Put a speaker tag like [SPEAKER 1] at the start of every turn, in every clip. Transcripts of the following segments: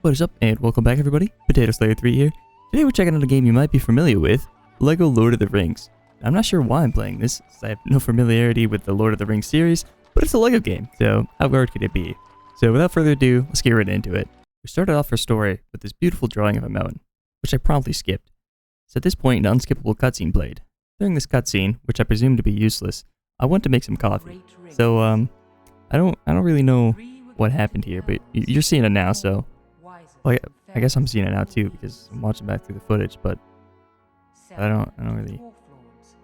[SPEAKER 1] What is up, and welcome back everybody, Potato Slayer 3 here. Today we're checking out a game you might be familiar with, LEGO Lord of the Rings. I'm not sure why I'm playing this, since I have no familiarity with the Lord of the Rings series, but it's a LEGO game, so how hard could it be? So without further ado, let's get right into it. We started off our story with this beautiful drawing of a mountain, which I promptly skipped. So at this point, an unskippable cutscene played. During this cutscene, which I presumed to be useless, I went to make some coffee. So I don't really know what happened here, but you're seeing it now, so well, I guess I'm seeing it now too because I'm watching back through the footage, but I don't really.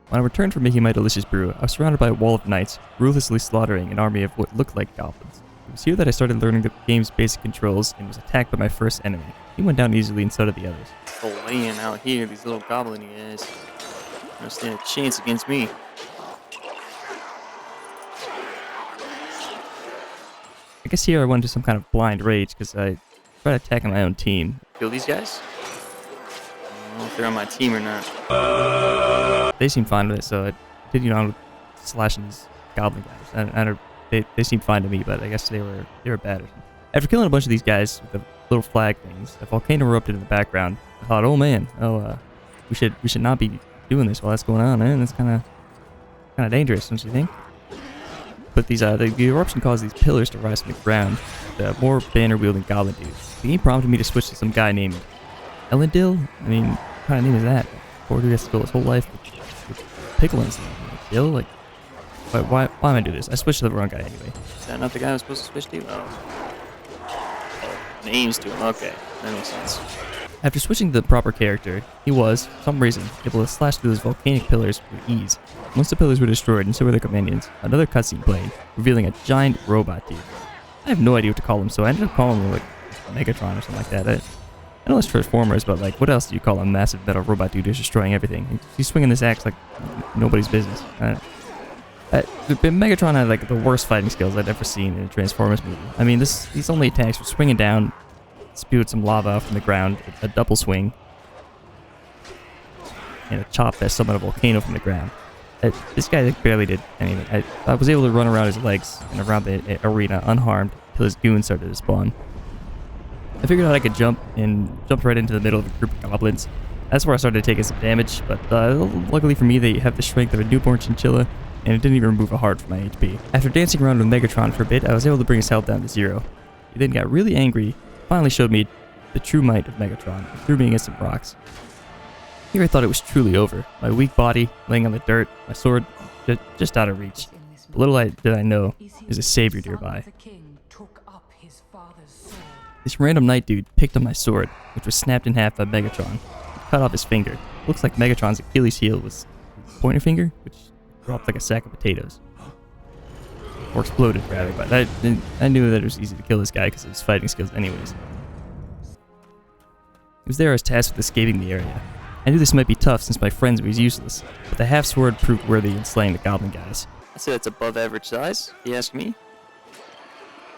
[SPEAKER 1] When I returned from making my delicious brew, I was surrounded by a wall of knights, ruthlessly slaughtering an army of what looked like goblins. It was here that I started learning the game's basic controls and was attacked by my first enemy. He went down easily and so did the others. Oh, laying out here, these little goblin guys don't stand a chance against me. I guess here I went into some kind of blind rage because I tried attacking my own team. Kill these guys? I don't know if they're on my team or not. They seemed fine with it, so I did, slashing these goblin guys. They seemed fine to me, but I guess they were bad or something. After killing a bunch of these guys with the little flag things, a volcano erupted in the background. I thought, oh man, we should not be doing this while that's going on, man. That's kind of dangerous, don't you think? But these the eruption caused these pillars to rise from the ground. The more banner-wielding goblin dudes. The game prompted me to switch to some guy named Elendil. I mean, what kind of name is that? Poor dude has to go his whole life with pickles. Dill? Like, why am I doing this? I switched to the wrong guy anyway. Is that not the guy I was supposed to switch to? Oh, names to him. Okay, that makes sense. After switching to the proper character, he was, for some reason, able to slash through those volcanic pillars with ease. Once the pillars were destroyed and so were their companions, another cutscene played, revealing a giant robot dude. I have no idea what to call him, so I ended up calling him like Megatron or something like that. I know it's Transformers, but like, what else do you call a massive metal robot dude who's destroying everything? He's swinging this axe like nobody's business. Megatron had like the worst fighting skills I'd ever seen in a Transformers movie. I mean, these only attacks were swinging down, spewed some lava from the ground, a double swing, and a chop that summoned a volcano from the ground. This guy barely did anything. I was able to run around his legs and around the arena unharmed until his goons started to spawn. I figured out I could jumped right into the middle of a group of goblins. That's where I started taking some damage, but luckily for me, they have the strength of a newborn chinchilla, and it didn't even remove a heart from my HP. After dancing around with Megatron for a bit, I was able to bring his health down to 0. He then got really angry, finally showed me the true might of Megatron, and threw me against some rocks. Here I thought it was truly over. My weak body laying on the dirt, my sword just out of reach. But little did I know, there's a savior nearby. This random knight dude picked up my sword, which was snapped in half by Megatron, and cut off his finger. Looks like Megatron's Achilles heel was his pointer finger, which dropped like a sack of potatoes. Or exploded, rather, but I knew that it was easy to kill this guy because of his fighting skills anyways. It was there I was tasked with escaping the area. I knew this might be tough since my friends were useless, but the half-sword proved worthy in slaying the goblin guys. I say that's above average size, if you ask me.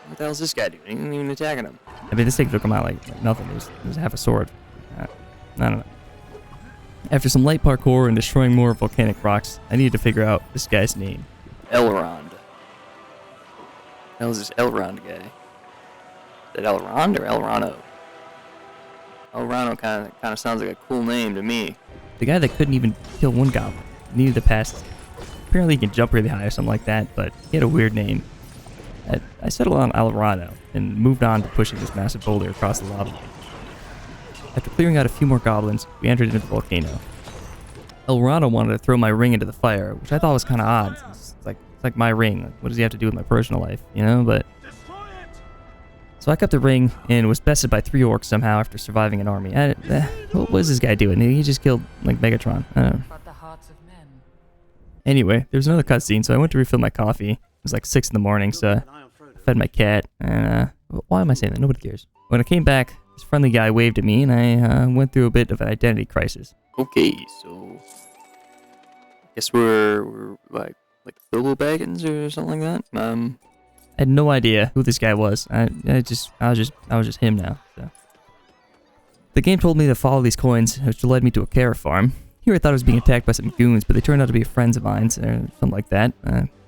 [SPEAKER 1] What the hell's this guy doing? He isn't even attacking him. I mean, this thing took him out like nothing. It was half a sword. I don't know. After some light parkour and destroying more volcanic rocks, I needed to figure out this guy's name. Elrond. How's this Elrond guy? Is it Elrond or Elrano? Elrano kind of sounds like a cool name to me. The guy that couldn't even kill one goblin needed to pass. Apparently he can jump really high or something like that, but he had a weird name. I settled on Elrano and moved on to pushing this massive boulder across the lava. After clearing out a few more goblins, we entered into the volcano. Elrano wanted to throw my ring into the fire, which I thought was kind of odd. It's like my ring. Like, what does he have to do with my personal life, you know? But so I kept the ring and was bested by 3 orcs somehow after surviving an army. What was this guy doing? He just killed like Megatron. I don't know. Anyway, there was another cutscene, so I went to refill my coffee. It was like 6 in the morning, so I fed my cat. And why am I saying that? Nobody cares. When I came back, this friendly guy waved at me, and I went through a bit of an identity crisis. Okay, so I guess we're like Bilbo Baggins or something like that. I had no idea who this guy was. I was just him now. So. The game told me to follow these coins, which led me to a carrot farm. Here I thought I was being attacked by some goons, but they turned out to be friends of mine, or something like that.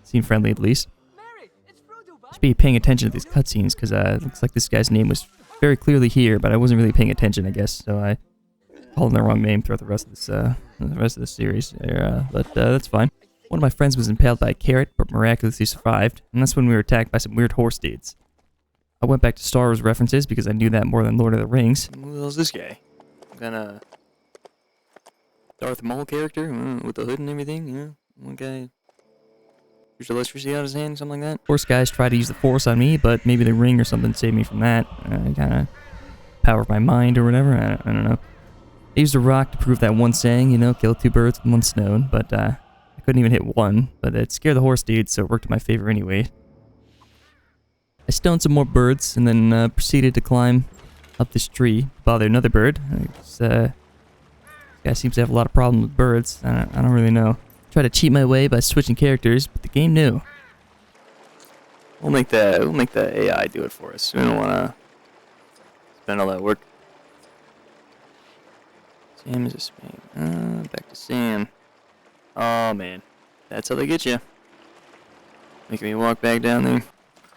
[SPEAKER 1] Seemed friendly at least. I should be paying attention to these cutscenes, because it looks like this guy's name was very clearly here, but I wasn't really paying attention, I guess, so I called him the wrong name throughout the rest of this series. But that's fine. One of my friends was impaled by a carrot, but miraculously survived, and that's when we were attacked by some weird horse dudes. I went back to Star Wars references because I knew that more than Lord of the Rings. Who the hell's this guy? Kind of Darth Maul character with the hood and everything. You know, one guy. There's electricity out of his hand, something like that. Horse guys tried to use the Force on me, but maybe the ring or something saved me from that. Kind of power of my mind or whatever. I don't know. I used a rock to prove that one saying, you know, kill 2 birds with 1 stone, but I couldn't even hit one. But it scared the horse dude, so it worked in my favor anyway. I stoned some more birds and then proceeded to climb up this tree to bother another bird. This guy seems to have a lot of problems with birds. I don't really know. Tried to cheat my way by switching characters, but the game knew. We'll make the AI do it for us. We don't want to spend all that work. Sam is a Spain. Back to Sam. Oh man, that's how they get you. Making me walk back down there.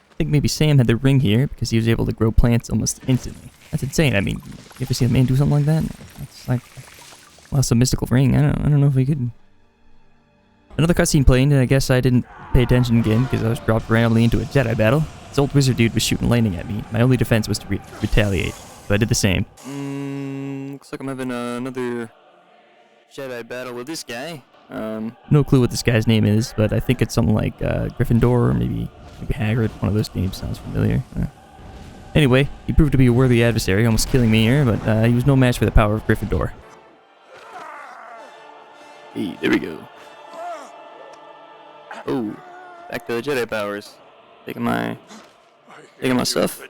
[SPEAKER 1] I think maybe Sam had the ring here because he was able to grow plants almost instantly. That's insane. I mean, you ever see a man do something like that? That's like, well, that's a mystical ring. I don't know if we could. Another cutscene played, and I guess I didn't pay attention again because I was dropped randomly into a Jedi battle. This old wizard dude was shooting lightning at me. My only defense was to retaliate, so I did the same. Looks like I'm having another Jedi battle with this guy. No clue what this guy's name is, but I think it's something like Gryffindor or maybe Hagrid. One of those names sounds familiar. Anyway, he proved to be a worthy adversary, almost killing me here, but he was no match for the power of Gryffindor. Hey, there we go. Oh, back to the Jedi powers. Taking my stuff.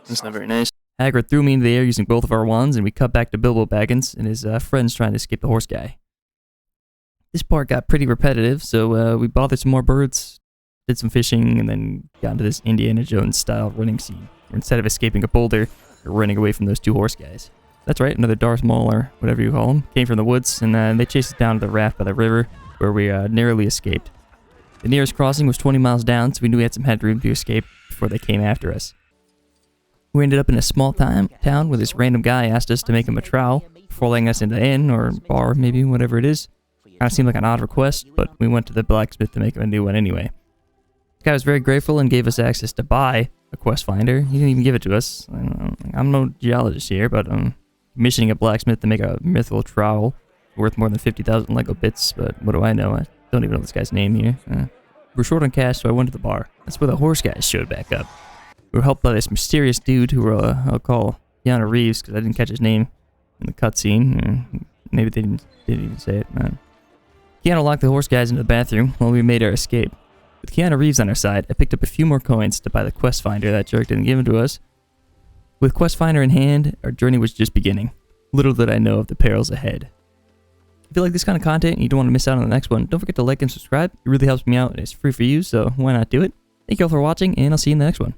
[SPEAKER 1] That's not very nice. Hagrid threw me into the air using both of our wands, and we cut back to Bilbo Baggins and his friends trying to escape the horse guy. This part got pretty repetitive, so we bothered some more birds, did some fishing, and then got into this Indiana Jones-style running scene, where instead of escaping a boulder, we're running away from those 2 horse guys. That's right, another Darth Maul, or whatever you call him, came from the woods, and they chased us down to the raft by the river, where we narrowly escaped. The nearest crossing was 20 miles down, so we knew we had some headroom to escape before they came after us. We ended up in a small town where this random guy asked us to make him a trowel before letting us into an inn or bar, maybe, whatever it is. Kind of seemed like an odd request, but we went to the blacksmith to make him a new one anyway. The guy was very grateful and gave us access to buy a quest finder. He didn't even give it to us. I'm no geologist here, but commissioning a blacksmith to make a mythical trowel worth more than 50,000 Lego bits, but what do I know? I don't even know this guy's name here. We're short on cash, so I went to the bar. That's where the horse guys showed back up. We were helped by this mysterious dude who I'll call Keanu Reeves, because I didn't catch his name in the cutscene. Maybe they didn't even say it. Keanu locked the horse guys into the bathroom while we made our escape. With Keanu Reeves on our side, I picked up a few more coins to buy the quest finder that jerk didn't give to us. With quest finder in hand, our journey was just beginning. Little did I know of the perils ahead. If you like this kind of content and you don't want to miss out on the next one, don't forget to like and subscribe. It really helps me out and it's free for you, so why not do it? Thank you all for watching, and I'll see you in the next one.